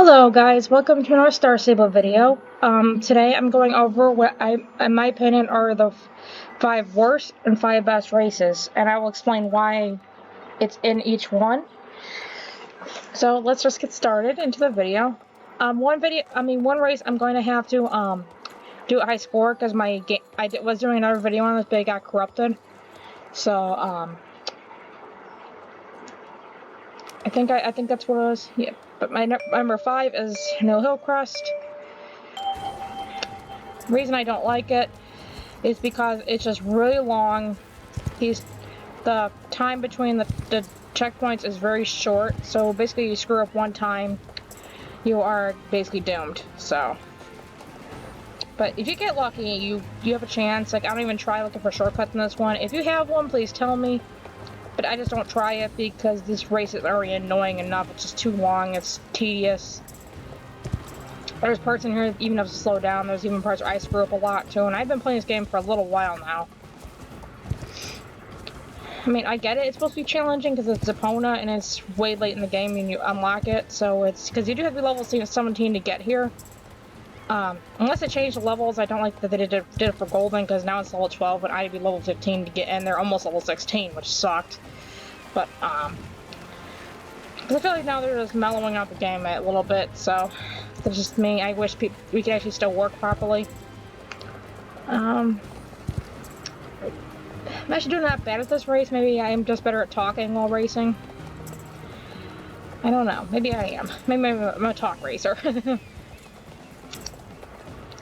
Hello guys, welcome to another Star Stable video. Today I'm going over what in my opinion, are the 5 worst and 5 best races, and I will explain why it's in each one. So let's just get started into the video. One race I'm going to have to do a high score because I was doing another video on this, but it got corrupted. So I think that's what it was. Yeah, but my number 5 is No Hillcrest. The reason I don't like it is because it's just really long. The time between the checkpoints is very short, so basically you screw up one time, you are basically doomed. So, but if you get lucky, you have a chance. Like, I don't even try looking for shortcuts in this one. If you have one, please tell me. But I just don't try it because this race is already annoying enough. It's just too long. It's tedious. There's parts in here even have to slow down. There's even parts where I screw up a lot too, and I've been playing this game for a little while now. I mean, I get it. It's supposed to be challenging because it's Epona and it's way late in the game and you unlock it. So it's because you do have to be level 17 to get here. Unless they change the levels, I don't like that they did it for Golden, because now it's level 12 and I had to be level 15 to get in. They're almost level 16, which sucked. But I feel like now they're just mellowing out the game a little bit. So that's just me. I wish we could actually still work properly. I'm actually doing not bad at this race. Maybe I am just better at talking while racing. I don't know. Maybe I am. Maybe I'm a talk racer.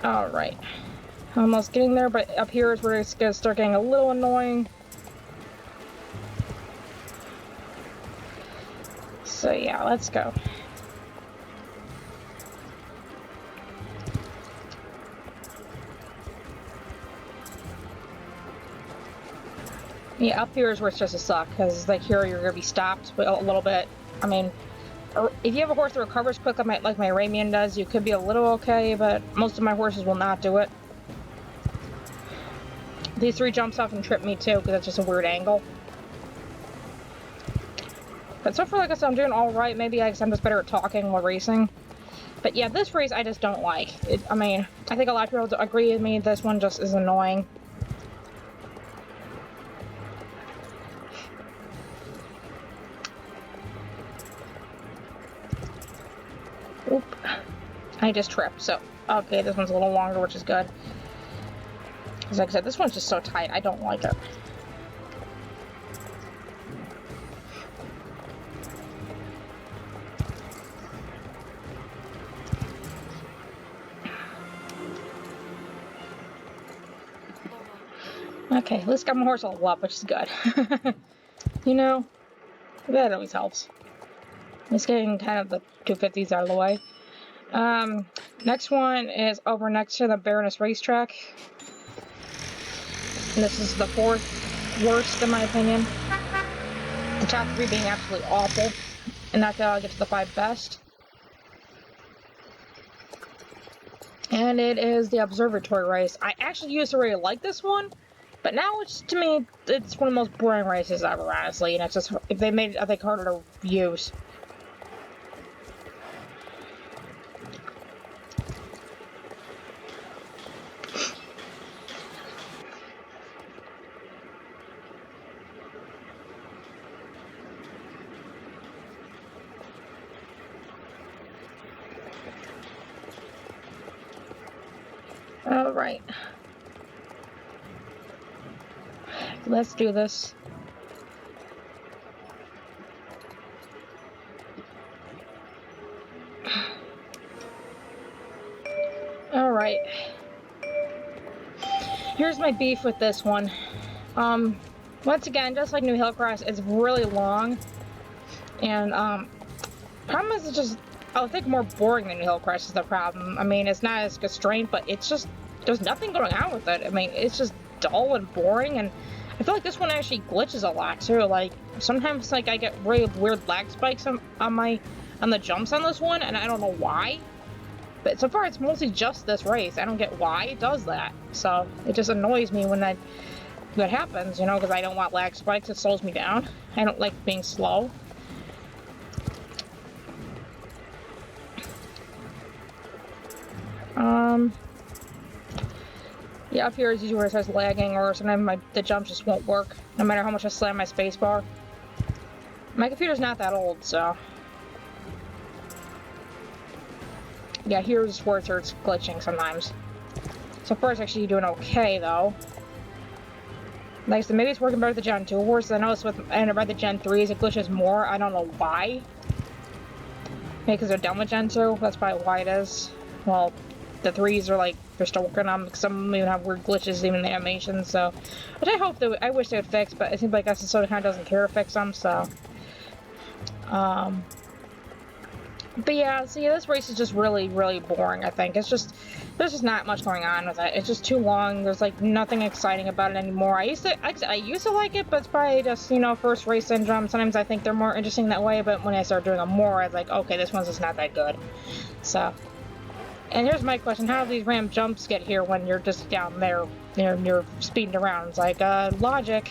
Alright. Almost getting there, but up here is where it's going to start getting a little annoying. So yeah, let's go. Yeah, up here is where it's just a suck, because like here you're going to be stopped a little bit. I mean, if you have a horse that recovers quick like my Arabian does, you could be a little okay, but most of my horses will not do it. These 3 jumps off and trip me too, because it's just a weird angle. But so far, like I said, I'm doing alright. Maybe I'm just better at talking while racing. But yeah, this race I just don't like. I mean, I think a lot of people agree with me. This one just is annoying. Oop. I just tripped, so okay, this one's a little longer, which is good. Because like I said, this one's just so tight, I don't like it. Okay, at least got my horse a level up, which is good. You know, that always helps. Just getting kind of the 250s out of the way. Next one is over next to the Baroness Racetrack. And this is the 4th worst, in my opinion. The top 3 being absolutely awful. And that's how I get to the 5 best. And it is the Observatory race. I actually used to really like this one, but now it's, to me, it's one of the most boring races ever, honestly. And it's just, if they made it, I think, harder to use. Alright. Let's do this. Alright. Here's my beef with this one. Once again, just like New Hillcrest, it's really long. And, problem is it's just, I think more boring than New Hillcrest is the problem. I mean, it's not as constrained, but it's just, there's nothing going on with it. I mean, it's just dull and boring, and I feel like this one actually glitches a lot too. Like, sometimes like I get really weird lag spikes on the jumps on this one, and I don't know why. But so far it's mostly just this race. I don't get why it does that. So it just annoys me when that happens, you know, because I don't want lag spikes. It slows me down. I don't like being slow. Yeah, up here is usually where it starts lagging, or sometimes the jumps just won't work, no matter how much I slam my spacebar. My computer's not that old, so... Yeah, here's where it starts glitching sometimes. So far it's actually doing okay, though. Like I said, maybe it's working better with the Gen 2 horse. I noticed with the Gen 3s it glitches more. I don't know why. Maybe because they're done with Gen 2. That's probably why it is. Well, the 3s are like, they're still working on them. Some of them even have weird glitches, even in the animations, so... Which I wish they would fix, but it seems like SSO kind of doesn't care to fix them, so... But yeah, see, this race is just really, really boring, I think. It's just... There's just not much going on with it. It's just too long. There's, like, nothing exciting about it anymore. I used to like it, but it's probably just, you know, first race syndrome. Sometimes I think they're more interesting that way, but when I start doing them more, I was like, okay, this one's just not that good. So... And here's my question, how do these random jumps get here when you're just down there, you're speeding around? It's like, logic.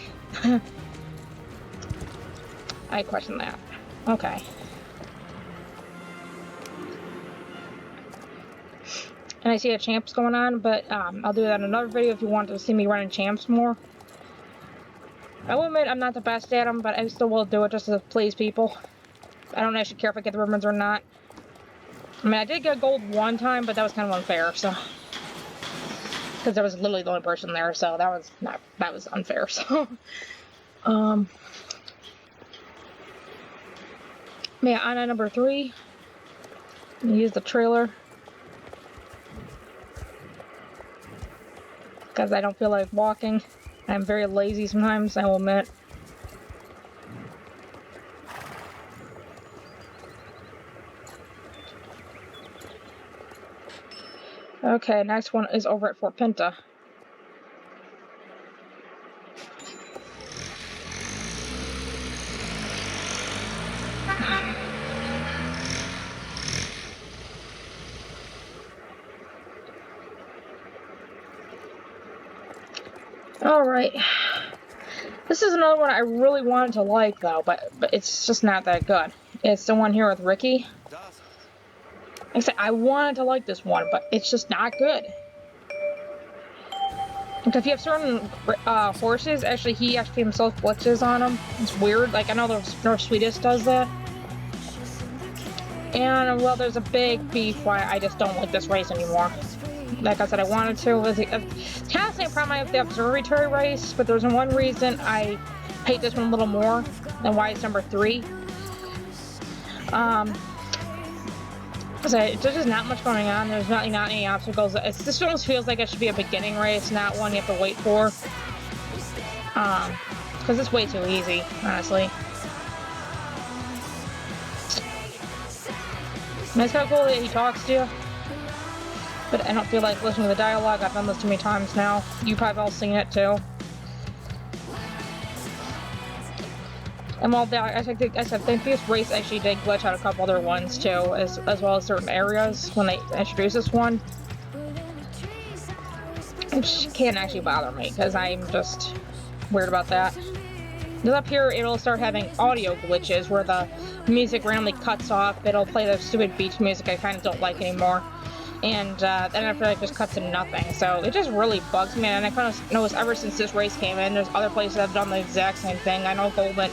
I question that. Okay. And I see a champs going on, but I'll do that in another video if you want to see me running champs more. I will admit I'm not the best at them, but I still will do it just to please people. I don't actually care if I get the ribbons or not. I mean, I did get gold one time, but that was kind of unfair, so... Because there was literally the only person there, so that was unfair, so... Yeah, on number 3. Use the trailer. Because I don't feel like walking. I'm very lazy sometimes, I will admit. Okay, next one is over at Fort Pinta. Alright. This is another one I really wanted to like, though, but it's just not that good. It's the one here with Ricky. Like I said, I wanted to like this one, but it's just not good. Like, if you have certain horses, actually, he actually himself glitches on them. It's weird. Like, I know the North Swedish does that. And, well, there's a big beef why I just don't like this race anymore. Like I said, I wanted to. It's kind of the same problem I have with the observatory race, but there's one reason I hate this one a little more than why it's number 3. So there's just not much going on. There's not any obstacles. This almost feels like it should be a beginning race, not one you have to wait for. Because it's way too easy, honestly. I mean, it's kind of cool that he talks to you. But I don't feel like listening to the dialogue. I've done this too many times now. You probably all seen it too. And while I think this race actually did glitch out a couple other ones too, as well as certain areas when they introduced this one. Which can't actually bother me, because I'm just weird about that. Because up here, it'll start having audio glitches where the music randomly cuts off. It'll play the stupid beach music I kind of don't like anymore. And then after that, it just cuts to nothing. So it just really bugs me. And I kind of noticed ever since this race came in, there's other places that have done the exact same thing. I know Golden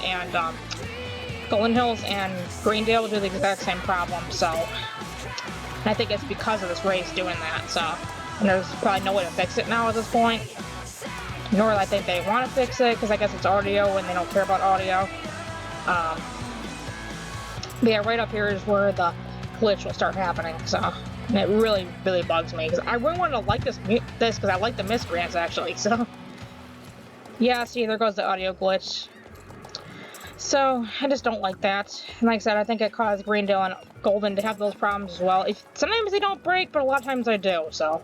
Hills and Greendale do the exact same problem. So and I think it's because of this race doing that. So and there's probably no way to fix it now at this point. Nor do I think they want to fix it, because I guess it's audio and they don't care about audio. But yeah, right up here is where the glitch will start happening. So. And it really, really bugs me, because I really wanted to like this because I like the miscreants, actually, so... Yeah, see, there goes the audio glitch. So, I just don't like that. And like I said, I think it caused Greendale and Golden to have those problems as well. Sometimes they don't break, but a lot of times they do, so...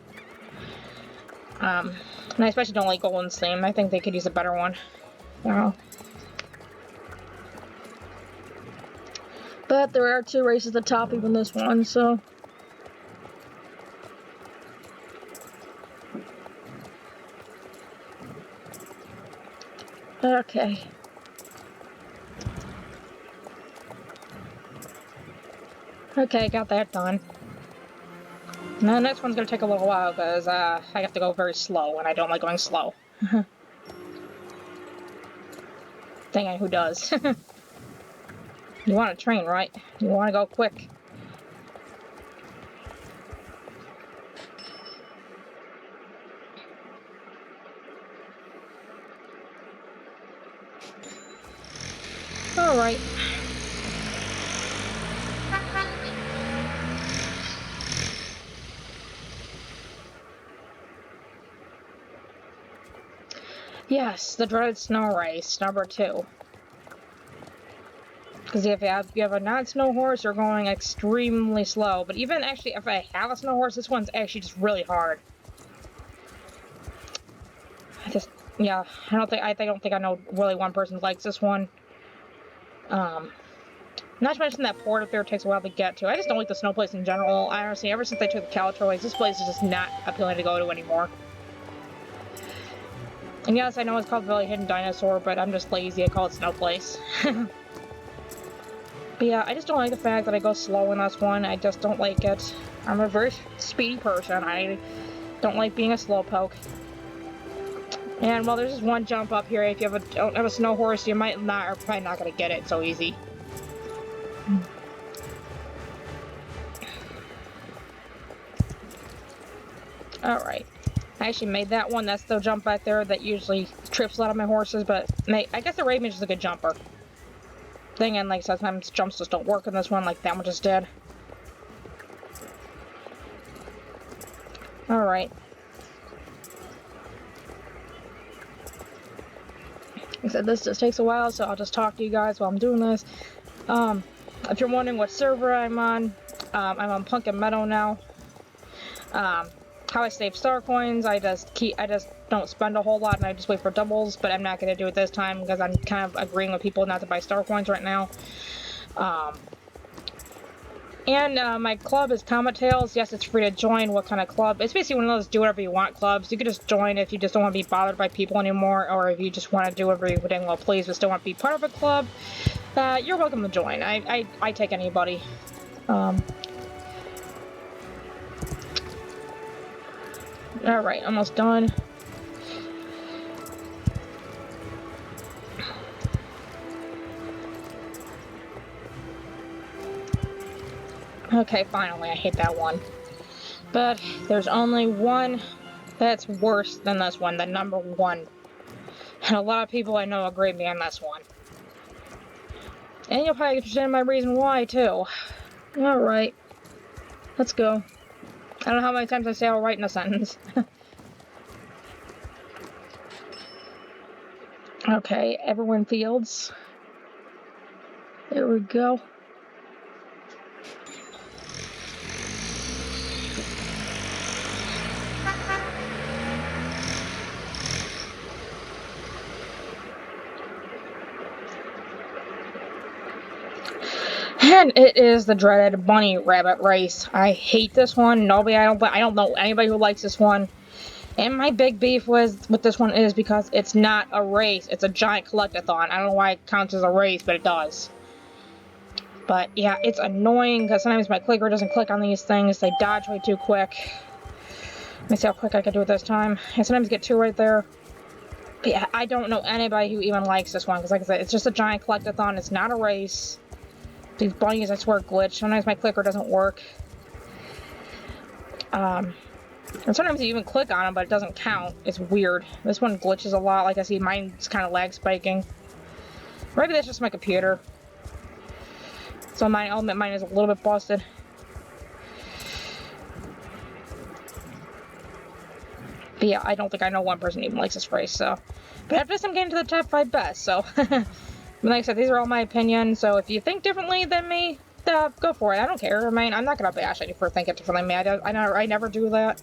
and I especially don't like Golden's theme. I think they could use a better one. But there are 2 races at the top, even this one, so... Okay. Okay, got that done. Now, the next one's gonna take a little while because I have to go very slow, and I don't like going slow. Dang it, who does? You want to train, right? You want to go quick. Alright. Yes, the dreaded snow race, number 2. Because if you have a non-snow horse, you're going extremely slow. But even actually, if I have a snow horse, this one's actually just really hard. Yeah, I don't think I know really one person who likes this one. Not to mention that port up there takes a while to get to. I just don't like the snow place in general. I honestly, ever since I took the Calatroids, this place is just not appealing to go to anymore. And yes, I know it's called Valley Hidden Dinosaur, but I'm just lazy. I call it Snow Place. But yeah, I just don't like the fact that I go slow in this one. I just don't like it. I'm a very speedy person. I don't like being a slowpoke. And while there's just one jump up here, if you don't have a snow horse, you might not, or probably not gonna get it so easy. Alright. I actually made that one. That's the jump back there that usually trips a lot of my horses, but I guess the Raven is a good jumper. Thing, and like sometimes jumps just don't work in this one, like that one just did. Alright. Like I said, this just takes a while, so I'll just talk to you guys while I'm doing this. If you're wondering what server I'm on Pumpkin Meadow now. How I save star coins, I just don't spend a whole lot and I just wait for doubles, but I'm not going to do it this time because I'm kind of agreeing with people not to buy star coins right now. My club is Comet Tales. Yes, it's free to join. What kind of club? It's basically one of those do whatever you want clubs. You can just join if you just don't want to be bothered by people anymore, or if you just want to do whatever you dang well please but still want to be part of a club. You're welcome to join. I take anybody. Alright, almost done. Okay, finally, I hit that one. But there's only one that's worse than this one, the number 1. And a lot of people I know agree with me on this one. And you'll probably understand my reason why, too. Alright. Let's go. I don't know how many times I say alright in a sentence. Okay, Everwin Fields. There we go. And it is the dreaded bunny rabbit race. I hate this one. I don't know anybody who likes this one. And my big beef with this one is because it's not a race. It's a giant collectathon. I don't know why it counts as a race, but it does. But yeah, it's annoying because sometimes my clicker doesn't click on these things. They dodge way too quick. Let me see how quick I can do it this time. I sometimes get 2 right there. But yeah, I don't know anybody who even likes this one because, like I said, it's just a giant collectathon. It's not a race. These bunnies, I swear, glitch. Sometimes my clicker doesn't work. And sometimes you even click on them, but it doesn't count. It's weird. This one glitches a lot. Like I see, mine's kind of lag spiking. Maybe that's just my computer. So I'll admit mine is a little bit busted. But yeah, I don't think I know one person who even likes this race, so. But after this, I'm getting to the top 5 best, so. Like I said, these are all my opinions, so if you think differently than me, go for it. I don't care. I mean, I'm not gonna bash you for thinking differently than me. I never do that.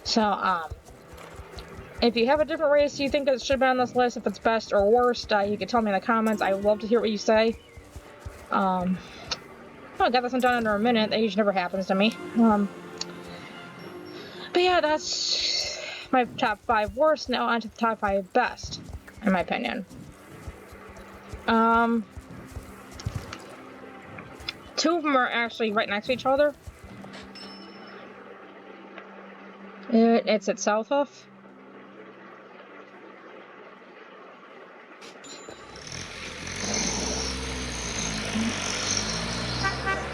So, if you have a different race you think that should be on this list, if it's best or worst, you can tell me in the comments. I would love to hear what you say. Oh, I got this one done under a minute. That usually never happens to me. But yeah, that's my top 5 worst. Now on to the top 5 best, in my opinion. 2 of them are actually right next to each other. It's at Southhoff.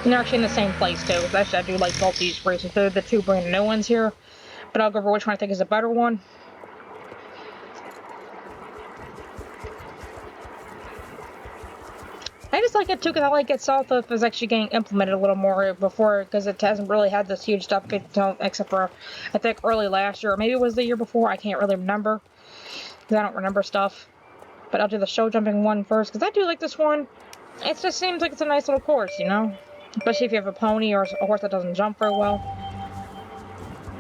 And they're actually in the same place too. Actually, I do like both these races. They're the two brand new ones here. But I'll go over which one I think is a better one. I just like it too because I like it Southhoff is actually getting implemented a little more before because it hasn't really had this huge stuff except for I think early last year or maybe it was the year before. I can't really remember because I don't remember stuff. But I'll do the show jumping one first because I do like this one. It just seems like it's a nice little course, you know? Especially if you have a pony or a horse that doesn't jump very well.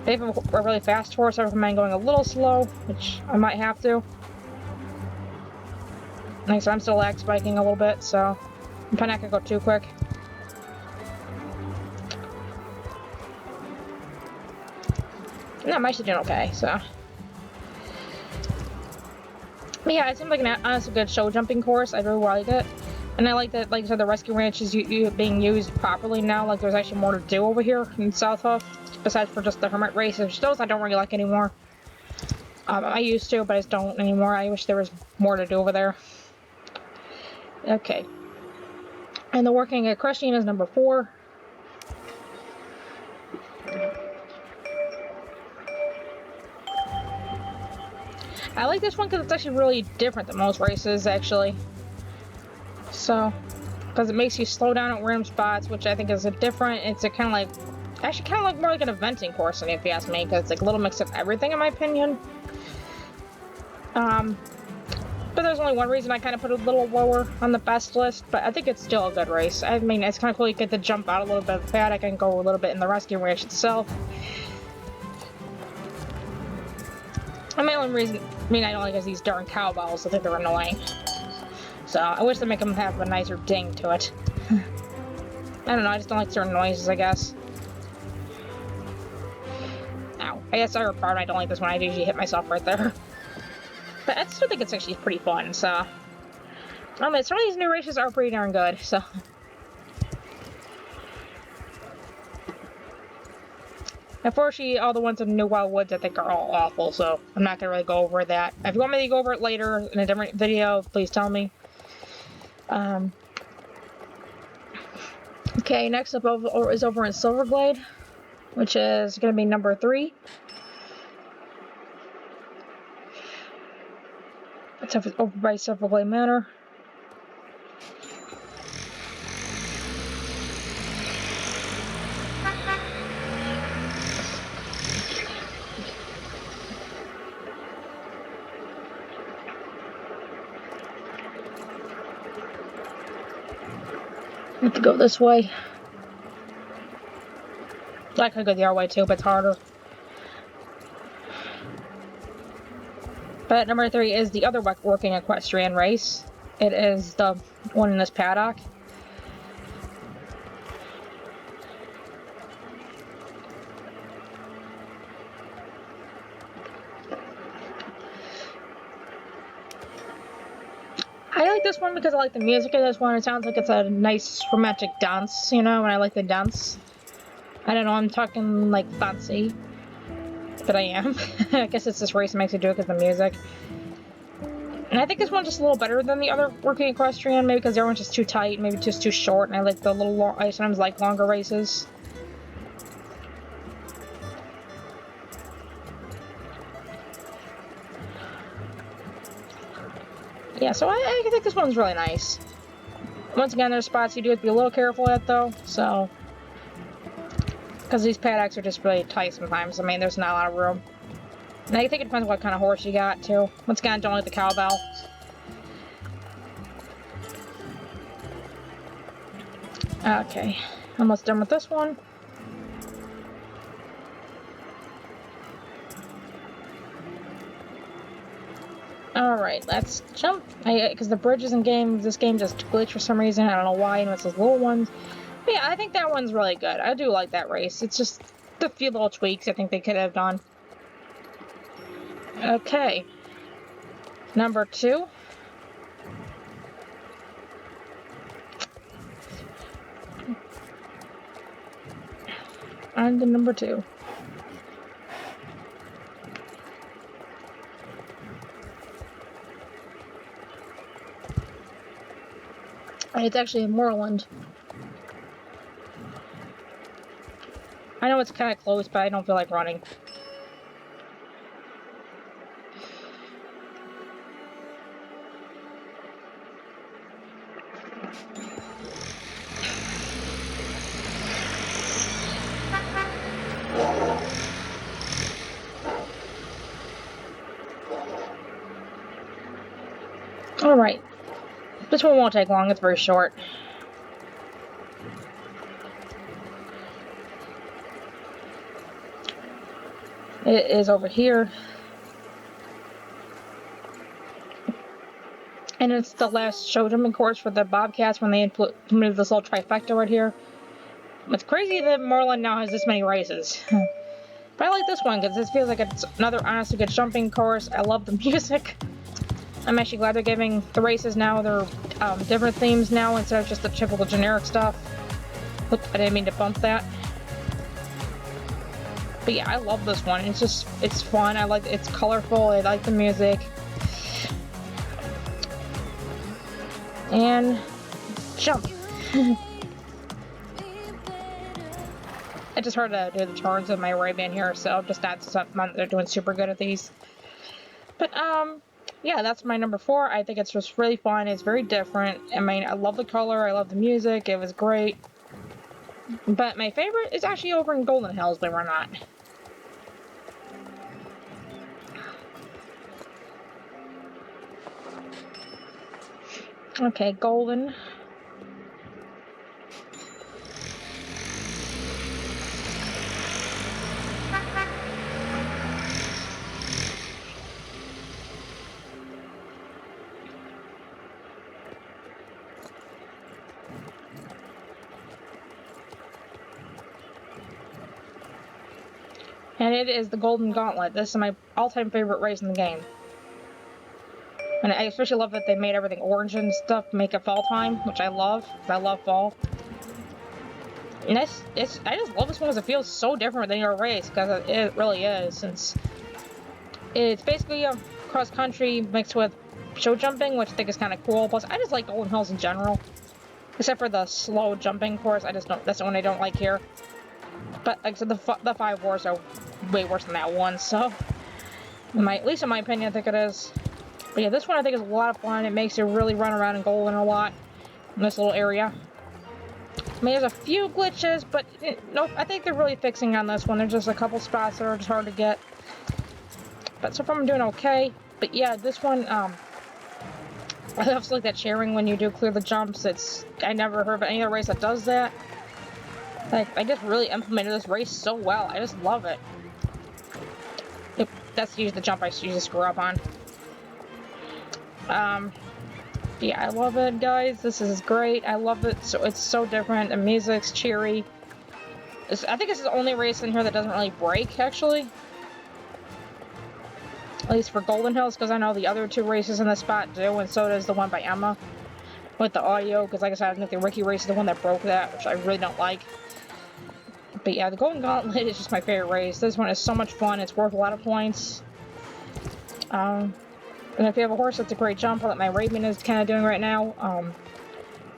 If you have a really fast horse, I recommend going a little slow, which I might have to. Like I said, I'm still lag spiking a little bit, so I'm probably not gonna go too quick. No, I'm actually doing okay, so. But yeah, it seems like an honestly good show jumping course. I really like it. And I like that, like I said, the rescue ranch is being used properly now. Like, there's actually more to do over here in Southhoff, besides for just the hermit races, which those I don't really like anymore. I used to, but I just don't anymore. I wish there was more to do over there. Okay. And the working equestrian is number 4. I like this one because it's actually really different than most races, actually. So, because it makes you slow down at random spots, which I think is a different. It's a kind of like, actually kind of like more like an eventing course, if you ask me, because it's like a little mix of everything, in my opinion. But there's only one reason I kind of put it a little lower on the best list, but I think it's still a good race. I mean, it's kind of cool you get to jump out a little bit of the paddock and go a little bit in the rescue ranch itself. And my only reason, I don't like is these darn cowbells. I think they're annoying. So I wish they make them have a nicer ding to it. I don't know, I just don't like certain noises, I guess. Ow. I guess I heard part of I don't like this one. I usually hit myself right there. But I still think it's actually pretty fun, so. I mean, some of these new races are pretty darn good, so. Unfortunately, all the ones in New Wild Woods I think are all awful, so I'm not going to really go over that. If you want me to go over it later in a different video, please tell me. Okay, next up is over in Silverglade, which is going to be number 3. It's over by Silverglade Manor. I have to go this way. I could go the other way too, but it's harder. But number 3 is the other working equestrian race. It is the one in this paddock. I like this one because I like the music of this one. It sounds like it's a nice romantic dance, you know, and I like the dance. I don't know, I'm talking like fancy. But I am. I guess it's this race that makes me do it because of the music. And I think this one's just a little better than the other working equestrian, maybe because the other one's just too tight, maybe just too short, and I like the little I sometimes like longer races. Yeah, so I think this one's really nice. Once again, there's spots you do have to be a little careful at, though, so. Because these paddocks are just really tight sometimes. I mean, there's not a lot of room. And I think it depends on what kind of horse you got, too. Once again, I don't like the cowbell. Okay, almost done with this one. Alright, let's jump. Because the bridges in this game just glitch for some reason. I don't know why, and it's those little ones. But yeah, I think that one's really good. I do like that race. It's just a few little tweaks I think they could have done. Okay. Number 2. And the number 2. It's actually in Moreland. I know it's kind of close, but I don't feel like running. Alright. This one won't take long, it's very short. It is over here. And it's the last show jumping course for the Bobcats when they implemented this little trifecta right here. It's crazy that Moreland now has this many races. But I like this one because this feels like it's another honestly good jumping course. I love the music. I'm actually glad they're giving the races now their different themes now instead of just the typical generic stuff. Oop, I didn't mean to bump that. But yeah, I love this one. It's fun. I like it's colorful. I like the music. And jump. I just heard to do the turns of my Ray-Ban here, so just that's something they're doing super good at these. But yeah, that's my number 4. I think it's just really fun. It's very different. I mean, I love the color. I love the music. It was great. But my favorite is actually over in Golden Hills, believe it or not. Okay, Golden. And it is the Golden Gauntlet. This is my all-time favorite race in the game. And I especially love that they made everything orange and stuff to make it fall time, which I love, because I love fall. And I just love this one because it feels so different than your race, because it really is, since it's basically a cross-country mixed with show jumping, which I think is kind of cool. Plus, I just like Golden Hills in general. Except for the slow jumping course, that's the one I don't like here. But like I said, the 5 wars are way worse than that one, so at least in my opinion, I think it is. But yeah, this one I think is a lot of fun. It makes you really run around in Golden a lot in this little area. I mean, there's a few glitches, but no, I think they're really fixing on this one. There's just a couple spots that are just hard to get. But so far I'm doing okay. But yeah, this one, I also like that cheering when you do clear the jumps. I never heard of any other race that does that. Like, I just really implemented this race so well. I just love it. That's usually the jump I usually screw up on. Yeah, I love it, guys. This is great. I love it. So it's so different. The music's cheery. I think this is the only race in here that doesn't really break, actually. At least for Golden Hills, because I know the other 2 races in the spot do, and so does the one by Emma with the audio, because like I said, I think the Ricky race is the one that broke that, which I really don't like. But yeah, the Golden Gauntlet is just my favorite race. This one is so much fun. It's worth a lot of points. And if you have a horse that's a great jumper, like my Ray-Ban is kind of doing right now,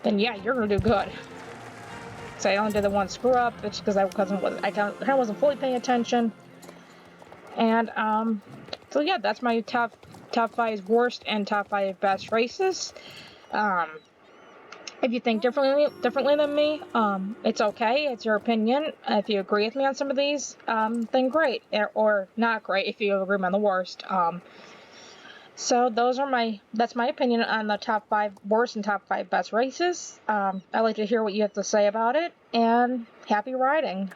then yeah, you're going to do good. So I only did the one screw up. It's because I kind of wasn't fully paying attention. And, so yeah, that's my top 5 worst and top 5 best races. If you think differently than me, it's okay. It's your opinion. If you agree with me on some of these, then great. Or not great if you agree on the worst. So that's my opinion on the top 5 worst and top 5 best races. I'd like to hear what you have to say about it, and happy riding.